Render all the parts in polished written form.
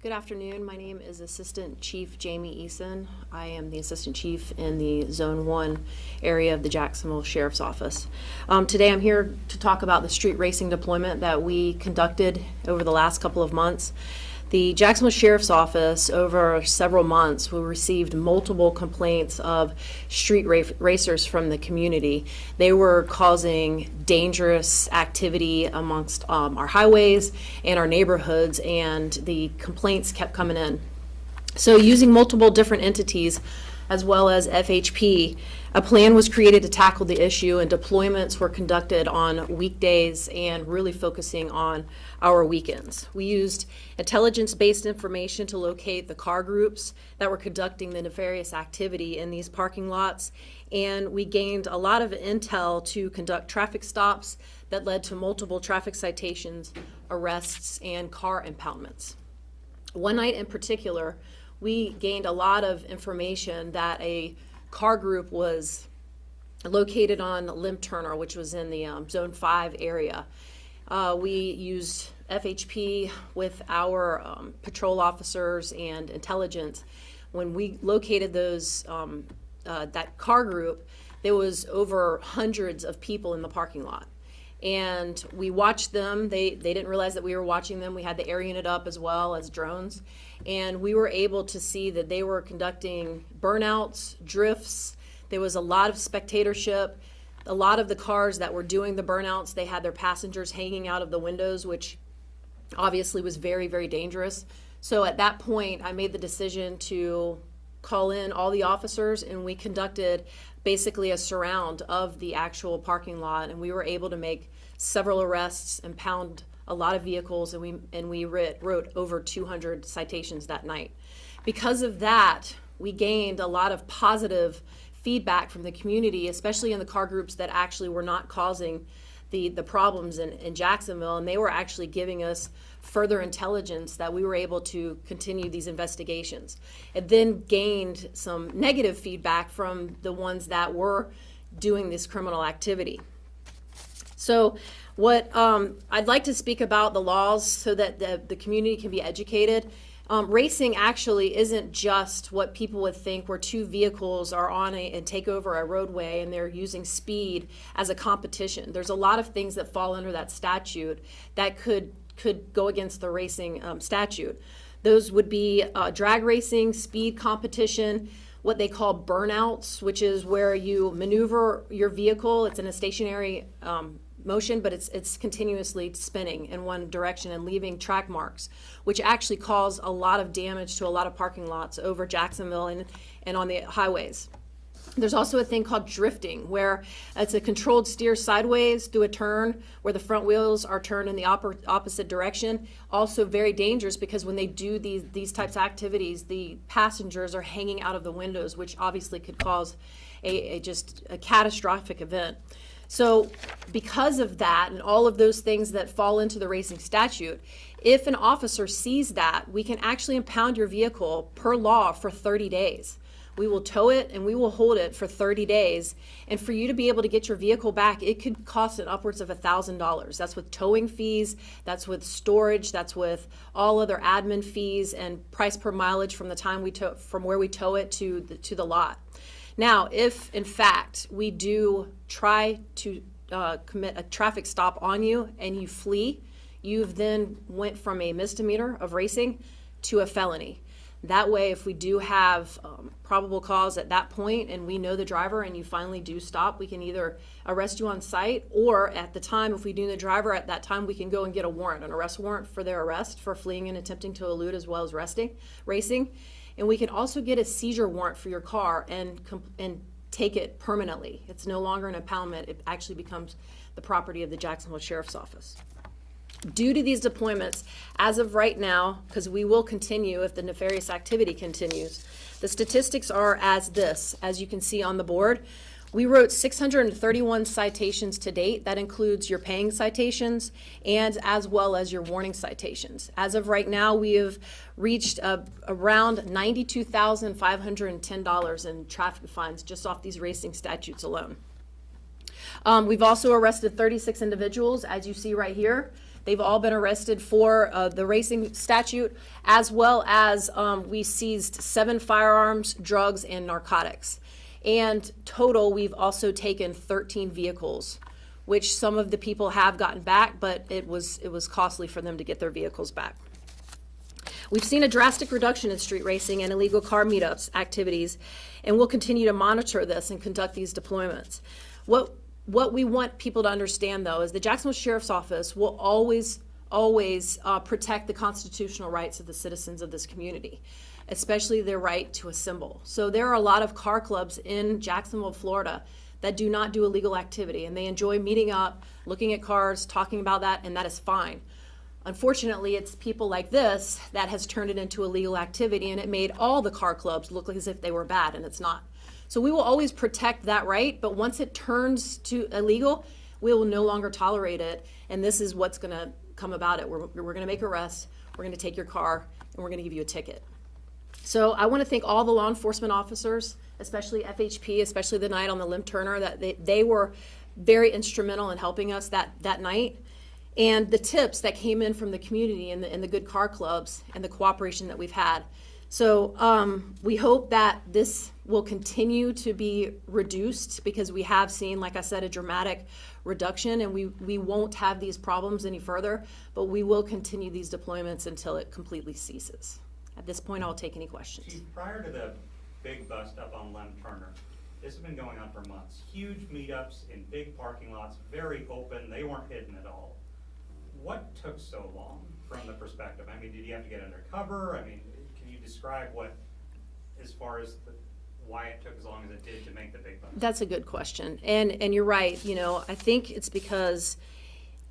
Good afternoon. My name is Assistant Chief Jaime Eason. I am the Assistant Chief in the Zone 1 area of the Jacksonville Sheriff's Office. Today I'm here to talk about the street racing deployment that we conducted over the last couple of months. The Jacksonville Sheriff's Office, over several months, we received multiple complaints of street racers from the community. They were causing dangerous activity amongst our highways and our neighborhoods, and the complaints kept coming in. So using multiple different entities, as well as FHP, a plan was created to tackle the issue, and deployments were conducted on weekdays and really focusing on our weekends. We used intelligence-based information to locate the car groups that were conducting the nefarious activity in these parking lots, and we gained a lot of intel to conduct traffic stops that led to multiple traffic citations, arrests, and car impoundments. One night in particular, we gained a lot of information that a car group was located on Lim Turner, which was in the Zone 5 area. We used FHP with our patrol officers and intelligence. When we located those that car group, there was over hundreds of people in the parking lot. And we watched them. They didn't realize that we were watching them. We had the air unit up as well as drones. And we were able to see that they were conducting burnouts, drifts. There was a lot of spectatorship. A lot of the cars that were doing the burnouts, they had their passengers hanging out of the windows, which obviously was very, very dangerous. So at that point, I made the decision to call in all the officers, and we conducted basically a surround of the actual parking lot, and we were able to make several arrests, impound a lot of vehicles, and we wrote over 200 citations that night. Because of that, we gained a lot of positive feedback from the community, especially in the car groups that actually were not causing the problems in Jacksonville, and they were actually giving us further intelligence that we were able to continue these investigations. It then gained some negative feedback from the ones that were doing this criminal activity. So what I'd like to speak about the laws so that the community can be educated. Racing actually isn't just what people would think, where two vehicles are on and take over a roadway and they're using speed as a competition. There's a lot of things that fall under that statute that could go against the racing statute. Those would be drag racing, speed competition, what they call burnouts, which is where you maneuver your vehicle. It's in a stationary motion, but it's continuously spinning in one direction and leaving track marks, which actually cause a lot of damage to a lot of parking lots over Jacksonville and on the highways. There's also a thing called drifting, where it's a controlled steer sideways through a turn where the front wheels are turned in the opposite direction. Also very dangerous, because when they do these types of activities, the passengers are hanging out of the windows, which obviously could cause just a catastrophic event. So because of that and all of those things that fall into the racing statute, if an officer sees that, we can actually impound your vehicle per law for 30 days. We will tow it and we will hold it for 30 days. And for you to be able to get your vehicle back, it could cost an upwards of $1,000. That's with towing fees, that's with storage, that's with all other admin fees and price per mileage from the time from where we tow it to the lot. Now, if in fact we do try to commit a traffic stop on you and you flee, you've then went from a misdemeanor of racing to a felony. That way, if we do have probable cause at that point and we know the driver and you finally do stop, we can either arrest you on site, or at the time, if we do the driver at that time, we can go and get a warrant, an arrest warrant for their arrest for fleeing and attempting to elude, as well as racing. And we can also get a seizure warrant for your car and take it permanently. It's no longer an impoundment. It actually becomes the property of the Jacksonville Sheriff's Office. Due to these deployments, as of right now, because we will continue if the nefarious activity continues, the statistics are as you can see on the board. We wrote 631 citations to date. That includes your paying citations and as well as your warning citations. As of right now, we have reached around $92,510 in traffic fines just off these racing statutes alone. We've also arrested 36 individuals, as you see right here. They've all been arrested for the racing statute, as well as we seized 7 firearms, drugs, and narcotics. And total, we've also taken 13 vehicles, which some of the people have gotten back, but it was costly for them to get their vehicles back. We've seen a drastic reduction in street racing and illegal car meetups activities, and we'll continue to monitor this and conduct these deployments. What we want people to understand, though, is the Jacksonville Sheriff's Office will always protect the constitutional rights of the citizens of this community, especially their right to assemble. So there are a lot of car clubs in Jacksonville, Florida, that do not do illegal activity, and they enjoy meeting up, looking at cars, talking about that, and that is fine. Unfortunately, it's people like this that has turned it into illegal activity, and it made all the car clubs look as if they were bad, and it's not. So we will always protect that right, but once it turns to illegal, we will no longer tolerate it, and this is what's going to come about it. We're going to make arrests, we're going to take your car, and we're going to give you a ticket. So I want to thank all the law enforcement officers, especially FHP, especially the night on the Lim Turner, that they were very instrumental in helping us that night. And the tips that came in from the community and the good car clubs and the cooperation that we've had. So we hope that this will continue to be reduced, because we have seen, like I said, a dramatic reduction, and we won't have these problems any further, but we will continue these deployments until it completely ceases. At this point, I'll take any questions. Chief, prior to the big bust up on Lem Turner, this has been going on for months. Huge meetups in big parking lots, very open, they weren't hidden at all. What took so long from the perspective? I mean, did you have to get undercover? I mean, can you describe what, as far as why it took as long as it did to make the big bust? That's a good question. And you're right. You know, I think it's because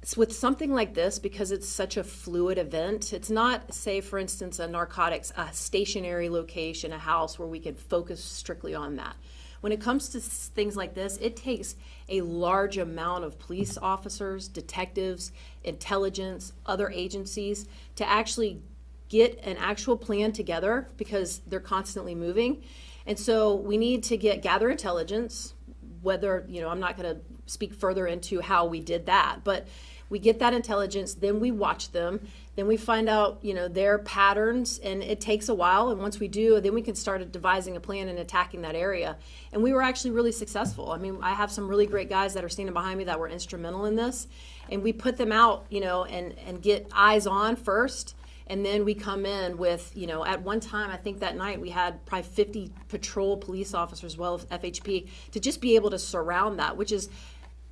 it's with something like this, because it's such a fluid event. It's not, say, for instance, a narcotics, a stationary location, a house where we can focus strictly on that. When it comes to things like this, it takes a large amount of police officers, detectives, intelligence, other agencies to actually get an actual plan together, because they're constantly moving. And so we need to gather intelligence, whether, you know, I'm not going to speak further into how we did that, but we get that intelligence, then we watch them, then we find out, you know, their patterns, and it takes a while. And once we do, then we can start devising a plan and attacking that area. And we were actually really successful. I mean, I have some really great guys that are standing behind me that were instrumental in this, and we put them out, you know, and get eyes on first. And then we come in with, you know, at one time, I think that night we had probably 50 patrol police officers, as well as FHP, to just be able to surround that, which is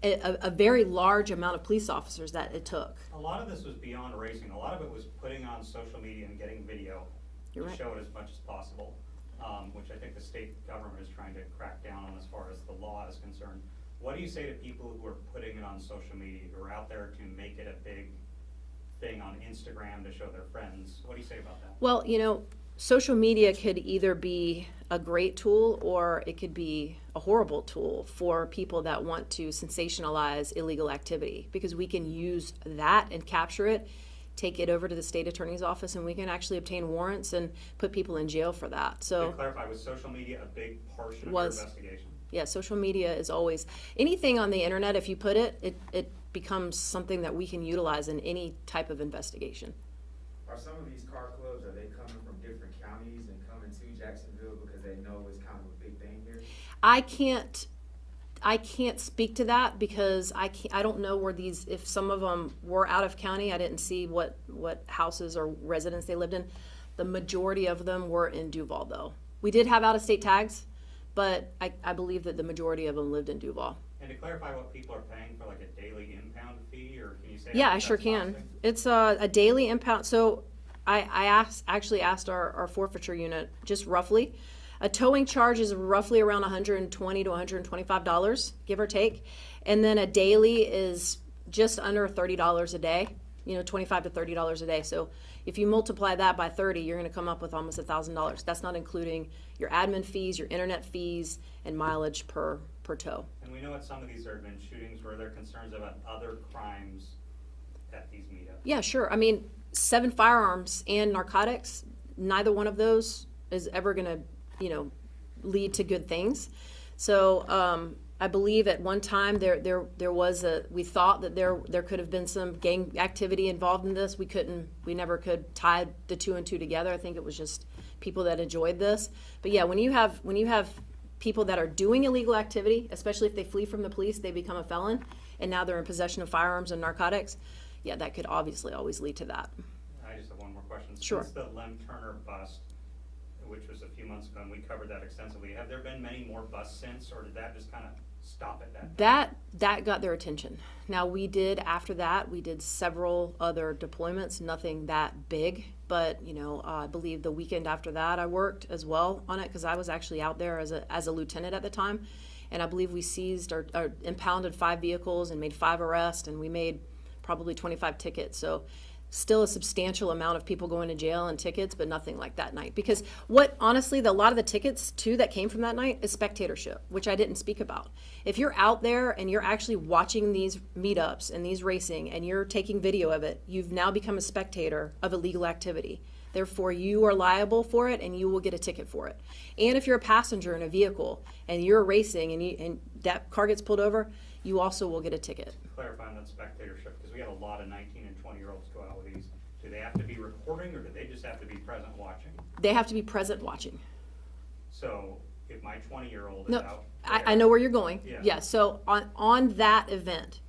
a very large amount of police officers that it took. A lot of this was beyond racing. A lot of it was putting on social media and getting video You're to right. show it as much as possible, which I think the state government is trying to crack down on as far as the law is concerned. What do you say to people who are putting it on social media, who are out there to make it a big thing on Instagram to show their friends? What do you say about that? Well, you know, social media could either be a great tool or it could be a horrible tool for people that want to sensationalize illegal activity, because we can use that and capture it, take it over to the state attorney's office, and we can actually obtain warrants and put people in jail for that. So To clarify, was social media a big portion of your investigation? Yeah, social media is always, anything on the internet, if you put it becomes something that we can utilize in any type of investigation. Are some of these car clubs, are they coming from different counties and coming to Jacksonville because they know it's kind of a big thing here? I can't speak to that, because I don't know where these, if some of them were out of county. I didn't see what houses or residents they lived in. The majority of them were in Duval, though. We did have out-of-state tags, but I believe that the majority of them lived in Duval. And to clarify what people are paying for, like a daily impound fee, or can you say? Yeah, how I much sure that's can. costing? It's a daily impound. So I actually asked our forfeiture unit just roughly. A towing charge is roughly around $120 to $125, give or take. And then a daily is just under $30 a day, you know, $25 to $30 a day. So if you multiply that by 30, you're going to come up with almost $1,000. That's not including your admin fees, your internet fees, and mileage per tow. And we know at some of these there have been shootings where there are concerns about other crimes at these meetups. Yeah, sure. I mean, 7 firearms and narcotics, neither one of those is ever going to, you know, lead to good things. So I believe at one time there was we thought that there could have been some gang activity involved in this. We never could tie the two and two together. I think it was just people that enjoyed this. But yeah, when you have people that are doing illegal activity, especially if they flee from the police, they become a felon, and now they're in possession of firearms and narcotics. Yeah, that could obviously always lead to that. I just have one more question. Sure. Since the Lem Turner bust, which was a few months ago, and we covered that extensively, have there been many more busts since, or did that just kind of stop at that time? That got their attention. Now after that, we did several other deployments, nothing that big, but I believe the weekend after that I worked as well on it because I was actually out there as a lieutenant at the time, and I believe we seized or impounded 5 vehicles and made 5 arrests, and we made probably 25 tickets. So still a substantial amount of people going to jail and tickets, but nothing like that night. Because honestly, a lot of the tickets too that came from that night is spectatorship, which I didn't speak about. If you're out there and you're actually watching these meetups and these racing and you're taking video of it, you've now become a spectator of illegal activity. Therefore, you are liable for it and you will get a ticket for it. And if you're a passenger in a vehicle and you're racing and that car gets pulled over, you also will get a ticket. Clarifying that spectatorship, because we had a lot of 19 and 20-year-olds go out with these. Do they have to be recording, or do they just have to be present watching? They have to be present watching. So if my 20-year-old is No, out I know where you're going. Yeah. So on that event,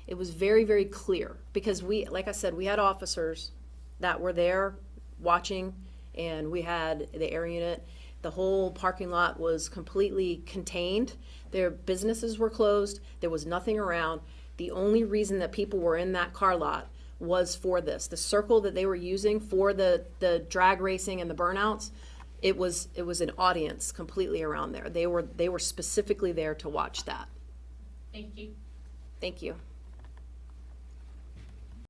it was very, very clear because like I said, we had officers that were there watching, and we had the air unit. The whole parking lot was completely contained. Their businesses were closed. There was nothing around. The only reason that people were in that car lot was for this. The circle that they were using for the drag racing and the burnouts, it was an audience completely around there. They were specifically there to watch that. Thank you. Thank you.